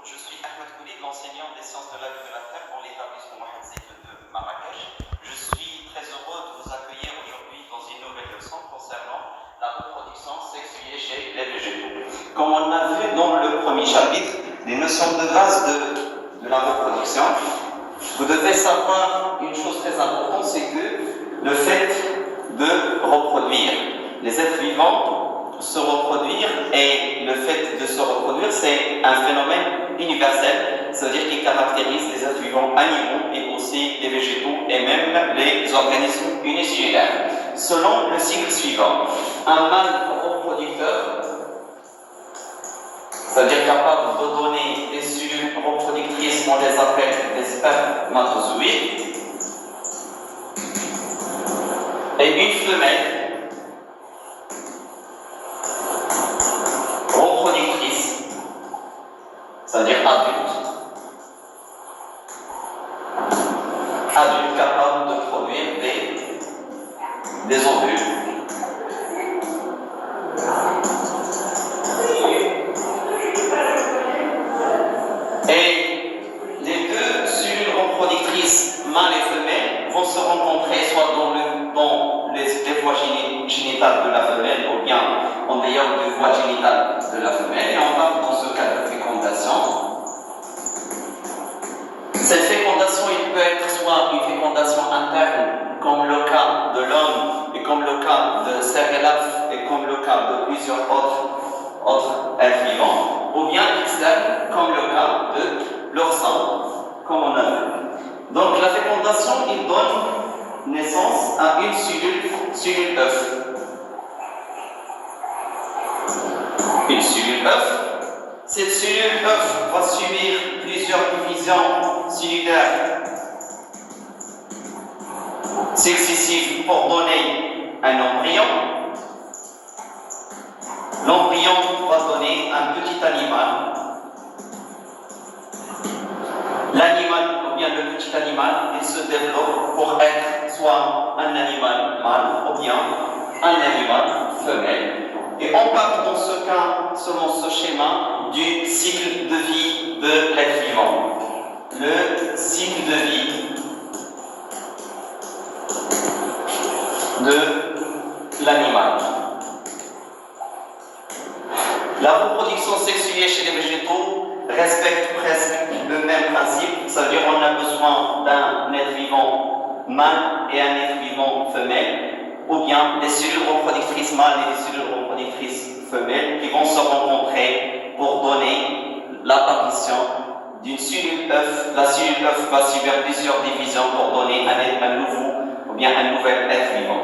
Je suis Ahmed Koulid, l'enseignant des sciences de la vie de la Terre pour l'établissement Mohamed Zeid de Marrakech. Je suis très heureux de vous accueillir aujourd'hui dans une nouvelle leçon concernant la reproduction sexuée chez les végétaux. Comme on a vu dans le premier chapitre, les notions de base de la reproduction, vous devez savoir une chose très importante, c'est que le fait de reproduire, les êtres vivants se reproduire, et le fait de se reproduire, c'est un phénomène universel, c'est-à-dire qui caractérise les êtres vivants animaux et aussi les végétaux et même les organismes unicellulaires. Selon le cycle suivant, un mâle reproducteur, c'est-à-dire capable de donner des cellules reproductrices, on les appelle des spermatozoïdes, et une femelle reproductrice, c'est-à-dire adulte capable de produire des ovules. Et les deux cellules reproductrices, mâles et femelles, vont se rencontrer soit dans les voies génitales de la femelle ou bien en dehors des voies génitales de la femelle. Et on parle dans ce cas de fécondation. Cette fécondation, il peut être soit une fécondation interne, comme le cas de l'homme et comme le cas de Sergelaf et comme le cas de plusieurs autres êtres vivants, ou bien externe, comme le cas de leur sang, comme on a vu. Donc la fécondation, il donne naissance à une cellule œuf. Une cellule œuf. Cette cellule œuf va subir plusieurs divisions cellulaires successives pour donner un embryon. L'embryon va donner un petit animal. L'animal, ou bien le petit animal, il se développe pour être soit un animal mâle ou bien un animal femelle. Et on parle dans ce cas, selon ce schéma, du cycle de vie de l'être vivant. Le cycle de vie de l'animal. La reproduction sexuée chez les végétaux respecte presque le même principe, c'est-à-dire on a besoin d'un être vivant mâle et un être vivant femelle, ou bien des cellules reproductrices mâles et des cellules reproductrices femelles qui vont se rencontrer pour donner l'apparition d'une cellule œuf. La cellule œuf va subir plusieurs divisions pour donner un nouveau ou bien un nouvel être vivant.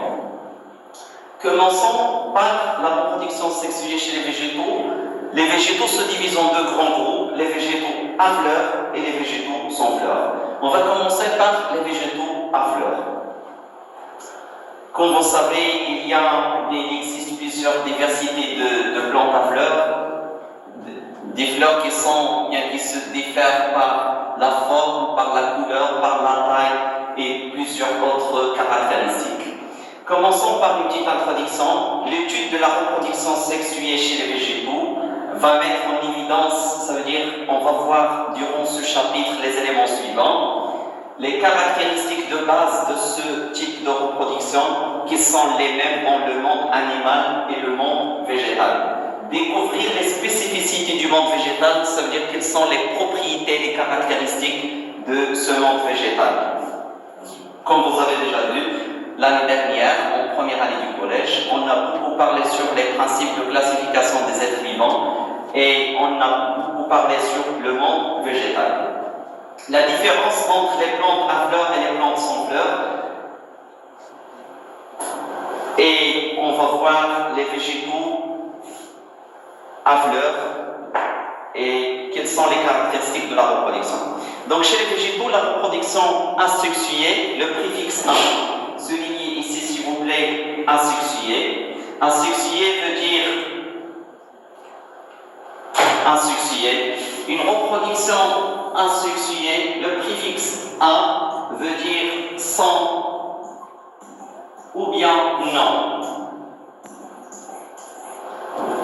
Commençons par la reproduction sexuée chez les végétaux. Les végétaux se divisent en deux grands groupes, les végétaux à fleurs et les végétaux sans fleurs. On va commencer par les végétaux à fleurs. Comme vous savez, il existe plusieurs diversités de plantes à fleurs, des fleurs qui se diffèrent par la forme, par la couleur, par la taille et plusieurs autres caractéristiques. Commençons par une petite introduction. L'étude de la reproduction sexuée chez les végétaux va mettre en évidence, ça veut dire on va voir durant ce chapitre les éléments suivants. Les caractéristiques de base de ce type de reproduction qui sont les mêmes dans le monde animal et le monde végétal. Découvrir les spécificités du monde végétal, ça veut dire quelles sont les propriétés, les caractéristiques de ce monde végétal. Comme vous avez déjà vu, l'année dernière, en première année du collège, on a beaucoup parlé sur les principes de classification des êtres vivants et on a beaucoup parlé sur le monde végétal. La différence entre les plantes à fleurs et les plantes sans fleurs. Et on va voir les végétaux à fleurs et quelles sont les caractéristiques de la reproduction. Donc chez les végétaux, la reproduction asexuée, le préfixe A, souligné ici s'il vous plaît, asexué. Asexué veut dire asexué. Une reproduction asexuée, le préfixe A veut dire sans ou bien non.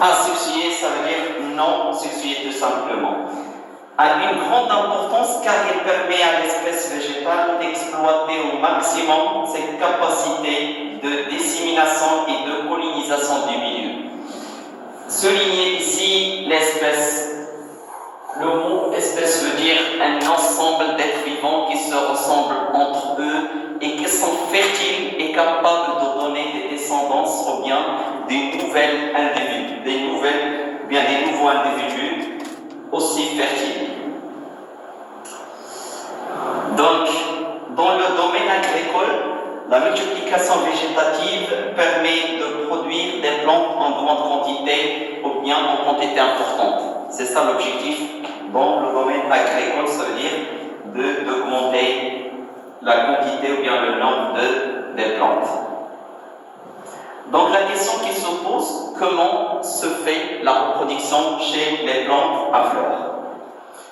Asexué, ça veut dire non sexué tout simplement. a une grande importance car il permet à l'espèce végétale d'exploiter au maximum ses capacités de dissémination et de pollinisation du milieu. Souligner ici l'espèce. Le mot espèce veut dire un ensemble d'êtres vivants qui se ressemblent entre eux et qui sont fertiles et capables de donner des descendances ou bien des nouvelles individus, des nouveaux individus aussi fertiles. Donc, dans le domaine agricole, la multiplication végétative permet de produire des plantes en grande quantité ou bien en quantité importante. C'est ça l'objectif dans le domaine agricole, ça veut dire d'augmenter la quantité ou bien le nombre des plantes. Donc la question qui se pose, comment se fait la reproduction chez les plantes à fleurs?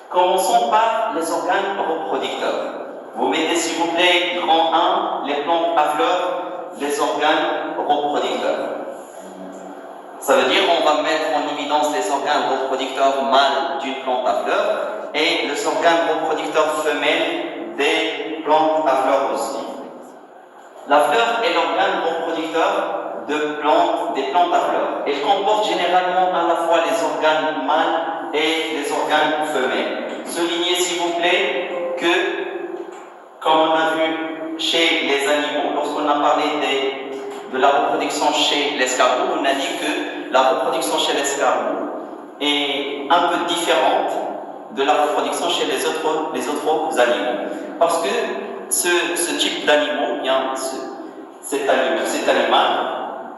Commençons par les organes reproducteurs. Vous mettez s'il vous plaît, grand 1, les plantes à fleurs, les organes reproducteurs. Ça veut dire qu'on va mettre en évidence les organes reproducteurs mâles d'une plante à fleurs et les organes reproducteurs femelles des plantes à fleurs aussi. La fleur est l'organe reproducteur des plantes à fleurs. Elle comporte généralement à la fois les organes mâles et les organes femelles. Soulignez s'il vous plaît que, comme on a vu chez les animaux, lorsqu'on a parlé de la reproduction chez l'escargot, on a dit que la reproduction chez l'escargot est un peu différente de la reproduction chez les autres animaux. Parce que ce type d'animaux, cet animal,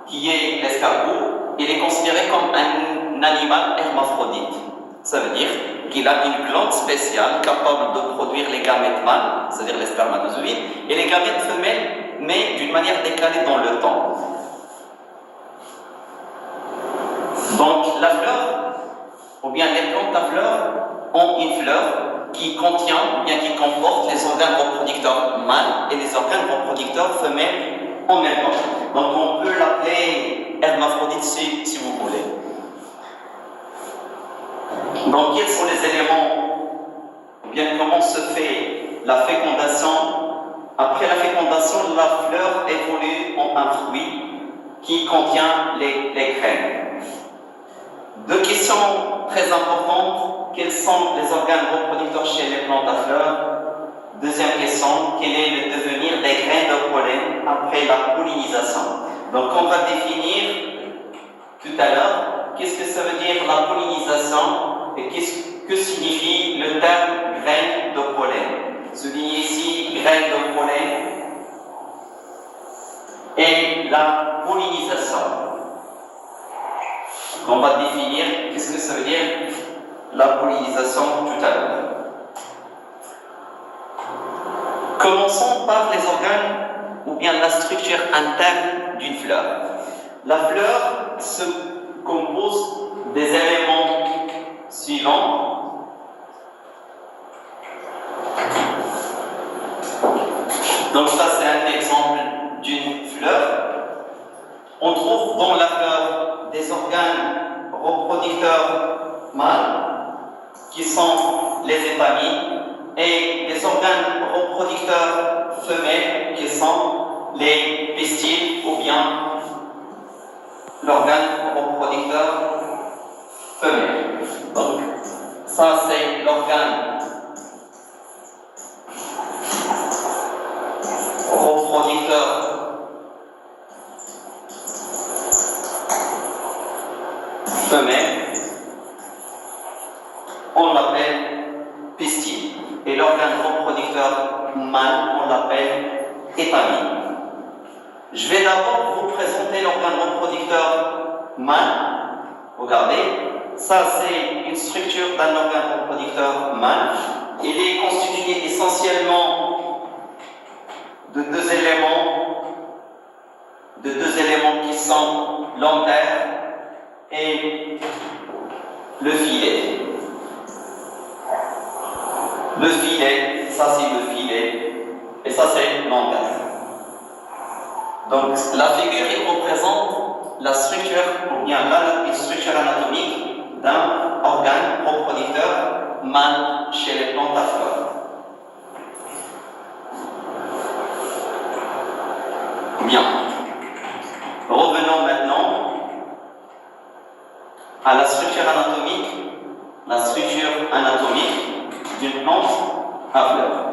qui est l'escargot, il est considéré comme un animal hermaphrodite. Ça veut dire qu'il a une glande spéciale capable de produire les gamètes mâles, c'est-à-dire les spermatozoïdes, et les gamètes femelles, mais d'une manière décalée dans le temps. Donc la fleur, ou bien les plantes à fleurs, ont une fleur qui contient, ou bien qui comporte les organes reproducteurs mâles et les organes reproducteurs femelles en même temps. Donc on peut l'appeler hermaphrodite si vous voulez. Donc quels sont les éléments, ou bien comment se fait la fécondation? Après la fécondation, la fleur évolue en un fruit qui contient les graines. Deux questions très importantes. Quels sont les organes reproducteurs chez les plantes à fleurs? Deuxième question, quel est le devenir des graines de pollen après la pollinisation? Donc on va définir tout à l'heure qu'est-ce que ça veut dire la pollinisation et que signifie le terme graine de pollen. Soulignez ici graine de pollen et la pollinisation. On va définir qu'est-ce que ça veut dire la pollinisation tout à l'heure. Commençons par les organes ou bien la structure interne d'une fleur. La fleur se compose des éléments suivants. Donc ça c'est un exemple d'une fleur. On trouve dans la fleur des organes reproducteurs mâles qui sont les étamines et des organes reproducteurs femelles qui sont les pistils ou bien l'organe reproducteur femelle. Donc, ça c'est l'organe reproducteur femelle. On l'appelle pistil. Et l'organe reproducteur mâle, on l'appelle étamine. Je vais d'abord vous présenter l'organe reproducteur mâle. Regardez, ça c'est une structure d'un organe reproducteur mâle. Il est constitué essentiellement de deux éléments qui sont l'antère et le filet. Le filet, ça c'est le filet, et ça c'est l'antenne. Donc la figure, il représente la structure, ou bien la structure anatomique d'un organe reproducteur mâle chez les plantes à fleurs. Bien. Revenons maintenant à la structure anatomique d'une plante à fleurs.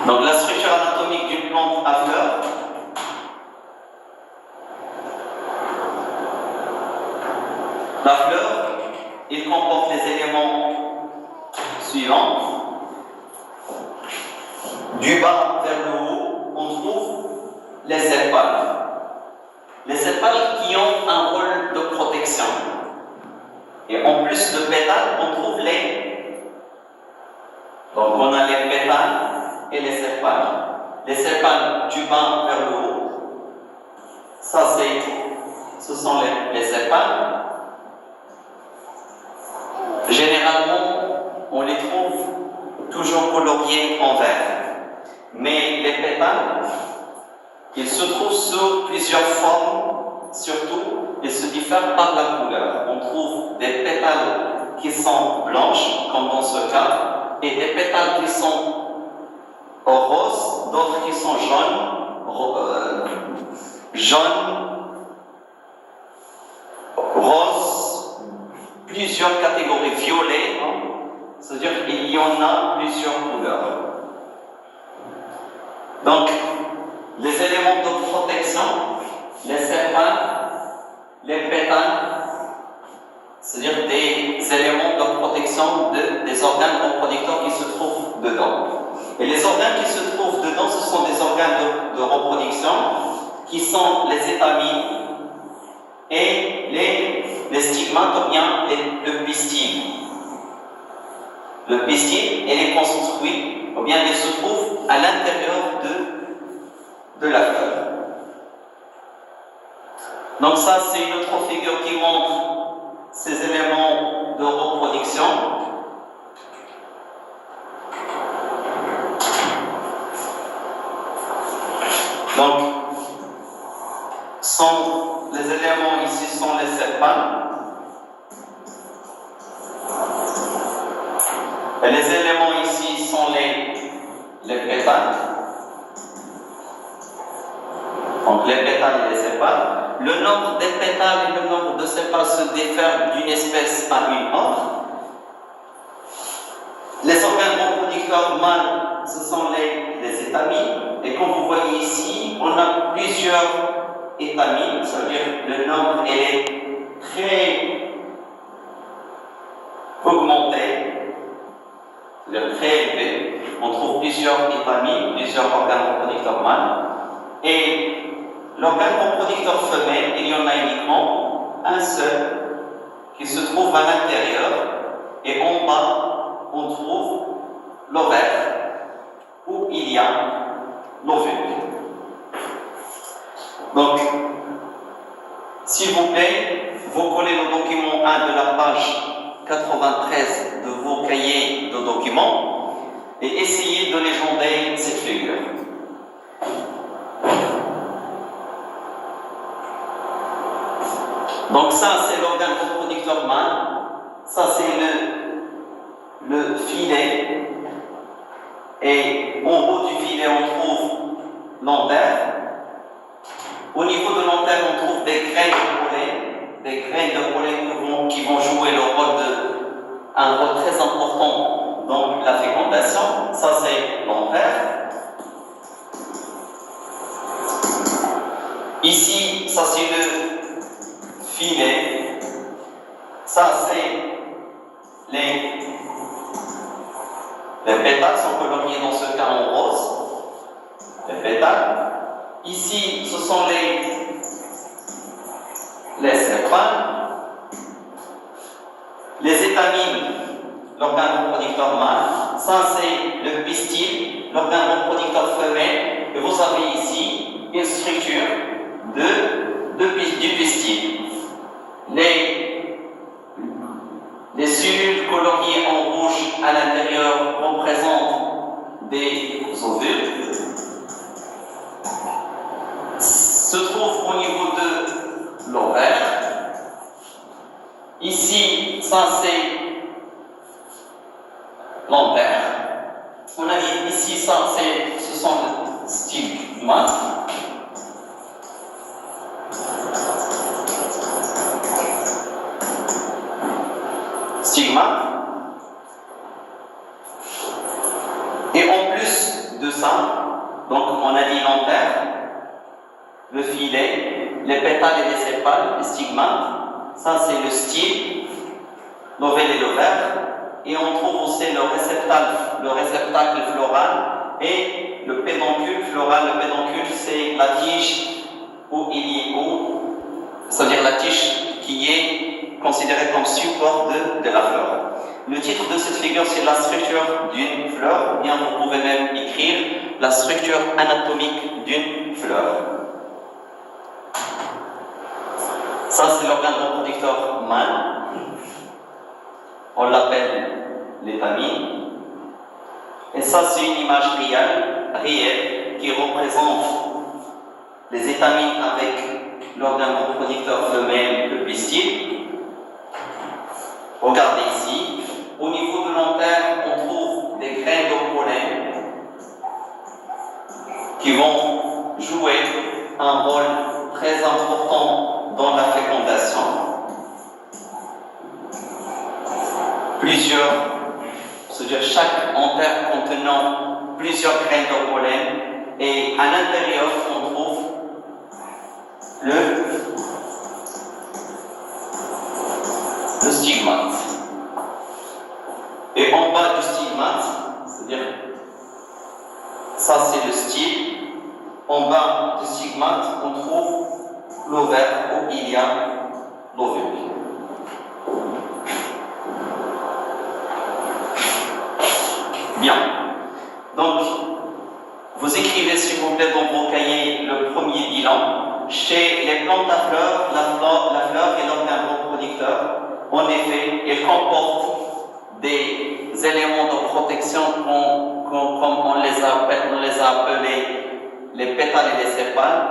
Donc la structure anatomique d'une plante à fleurs, la fleur, il comporte les éléments suivants. Du bas vers le haut, on trouve les sépales. Les sépales qui ont un rôle de protection. Et en plus de pétales, on trouve les... Donc on a les pétales et les sépales. Les sépales du bas vers le haut, ça ce sont les sépales. Généralement, on les trouve toujours coloriés en vert. Mais les pétales, ils se trouvent sous plusieurs formes, surtout, ils se diffèrent par la couleur. On trouve des pétales qui sont blanches, comme dans ce cas, et des pétales qui sont roses, d'autres qui sont roses, plusieurs catégories, violet, c'est-à-dire qu'il y en a plusieurs couleurs. Donc, les éléments de protection, les sépales, les pétales, c'est-à-dire des éléments de protection des organes reproducteurs qui se trouvent dedans. Et les organes qui se trouvent dedans, ce sont des organes de reproduction qui sont les étamines et les stigmates ou bien le pistil. Le pistil, elle est construit, ou bien elle se trouve à l'intérieur de la fleur. Donc ça, c'est une autre figure qui montre ces éléments de reproduction. Donc, les éléments ici sont les sépales. Et les éléments ici sont les pétales. Donc les pétales et les sépales. Le nombre des pétales et le nombre de sépales se diffèrent d'une espèce à une autre. Les organes reproducteurs mâles, ce sont les étamines. Et comme vous voyez ici, on a plusieurs étamines, ça veut dire le nombre est très augmenté, c'est-à-dire très élevé. On trouve plusieurs étamines, plusieurs organes reproducteurs mâles. Et l'organe reproducteur femelle, il y en a uniquement un seul qui se trouve à l'intérieur et en bas, on trouve l'ovaire où il y a l'ovule. Donc, s'il vous plaît, vous collez le document 1 de la page 93 de vos cahiers de documents et essayez de légender cette figure. Donc ça, c'est l'organe reproducteur mâle. Ça, c'est le filet. Et en haut du filet, on trouve l'antère. Au niveau de l'antère, on trouve des graines de pollen. Des graines de pollen qui vont jouer un rôle très important dans la fécondation. Ça, c'est l'antère. Ici, ça, c'est le filet. Ça, c'est les pétales sont coloriés dans ce cas en rose. Les pétales. Ici, ce sont les sépales. Les étamines, l'organe reproducteur mâle. Ça, c'est le pistil, l'organe reproducteur femelle. Et vous avez ici une structure du pistil. Les cellules coloriées en rouge à l'intérieur représentent des ovules. Se trouve au niveau de l'ovaire. Ici, ça c'est l'antère. On a dit ici, ce sont les stigmates. Stigmates. Et en plus de ça, donc on a dit l'antère, le filet, les pétales et les sépales, les stigmates. Ça c'est le style, l'ovale et l'ovaire. Et on trouve aussi le réceptacle floral et le pédoncule floral. Le pédoncule, c'est la tige c'est-à-dire la tige qui est considérée comme support de la fleur. Le titre de cette figure, c'est la structure d'une fleur. Bien, vous pouvez même écrire la structure anatomique d'une fleur. Ça, c'est l'organe reproducteur mâle. On l'appelle l'étamine. Et ça, c'est une image réelle qui représente les étamines avec l'organe reproducteur femelle, le pistil. Regardez ici. Au niveau de l'antère, on trouve des graines de pollen qui vont jouer un rôle très important dans la fécondation. C'est-à-dire chaque antère contenant plusieurs graines de pollen, et à l'intérieur on trouve le stigmate. Et en bas du stigmate, c'est-à-dire ça c'est le style, en bas du stigmate on trouve l'ovaire où il y a l'ovule. Bien. Donc, vous écrivez s'il vous plaît dans vos cahiers le premier bilan. Chez les plantes à fleurs, la fleur est l'organe reproducteur. En effet, elle comporte des éléments de protection comme on les a appelés les pétales et les sépales,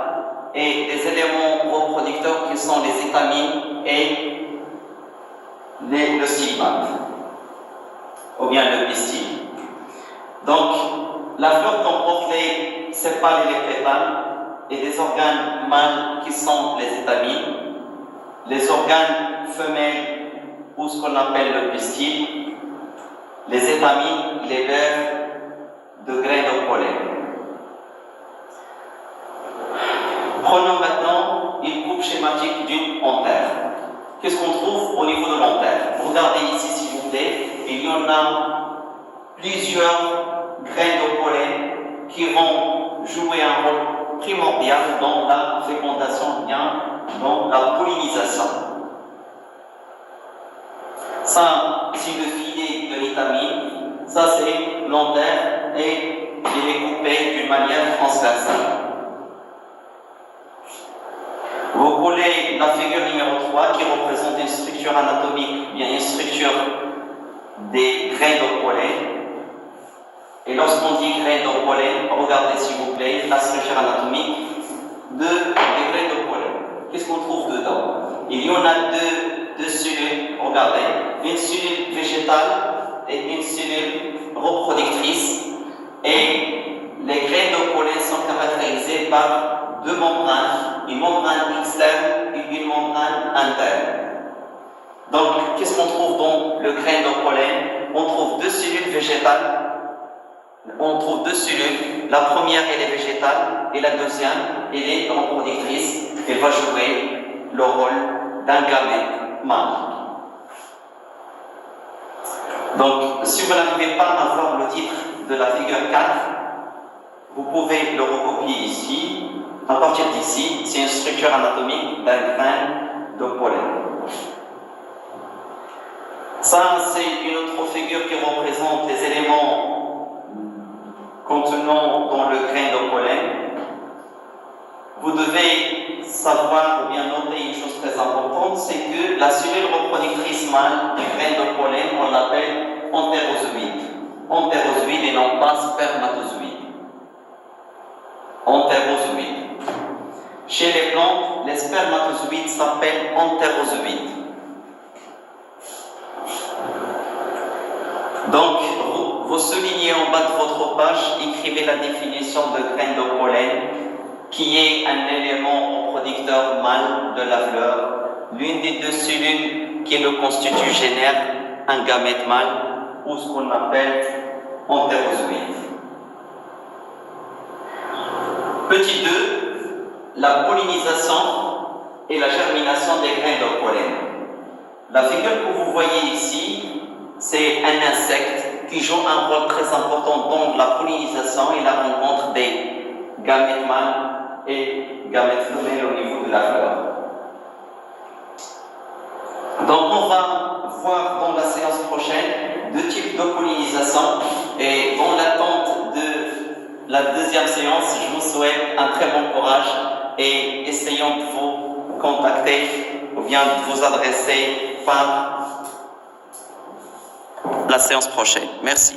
et des éléments reproducteurs qui sont les étamines et le stigmate, ou bien le pistil. Donc, la fleur comporte les sépales et les pétales et des organes mâles qui sont les étamines, les organes femelles ou ce qu'on appelle le pistil, les étamines, les lèvres de graines de pollen. Prenons maintenant une coupe schématique d'une antère. Qu'est-ce qu'on trouve au niveau de l'antère? Regardez ici s'il vous plaît, il y en a plusieurs graines de pollen qui vont jouer un rôle primordial dans la fécondation, bien dans la pollinisation. Ça, c'est le filet de l'étamine, ça c'est l'antère et il est coupé d'une manière transversale. Vous collez la figure numéro 3 qui représente une structure anatomique, bien une structure des graines de pollen. Et lorsqu'on dit graines de pollen, regardez s'il vous plaît la structure anatomique des graines de pollen. Qu'est-ce qu'on trouve dedans? Il y en a deux cellules, regardez, une cellule végétale et une cellule reproductrice. Et les graines de pollen sont caractérisées par deux membranes, une membrane externe et une membrane interne. Donc, qu'est-ce qu'on trouve dans le grain de pollen? On trouve deux cellules végétales. On trouve deux cellules. La première, elle est végétale et la deuxième, elle est reproductrice. Elle va jouer le rôle d'un gamète mâle. Donc, si vous n'arrivez pas à voir le titre de la figure 4, vous pouvez le recopier ici. À partir d'ici, c'est une structure anatomique d'un grain de pollen. Ça, c'est une autre figure qui représente les éléments contenant dans le grain de pollen. Vous devez savoir ou bien noter une chose très importante, c'est que la cellule reproductrice mâle du grain de pollen, on l'appelle entérozoïde. Entérozoïde et non pas spermatozoïde. Entérozoïde. Chez les plantes, les spermatozoïdes s'appellent entérozoïdes. Donc, vous soulignez en bas de votre page, écrivez la définition de graine de pollen, qui est un élément producteur mâle de la fleur. L'une des deux cellules qui le constitue génère un gamète mâle, ou ce qu'on appelle entérozoïde. Petit 2, la pollinisation et la germination des graines de pollen. La figure que vous voyez ici, c'est un insecte qui joue un rôle très important dans la pollinisation et la rencontre des gamètes mâles et gamètes femelles au niveau de la fleur. Donc on va voir dans la séance prochaine deux types de pollinisation, et dans l'attente de la deuxième séance, je vous souhaite un très bon courage et essayons de vous contacter ou bien de vous adresser par la séance prochaine. Merci.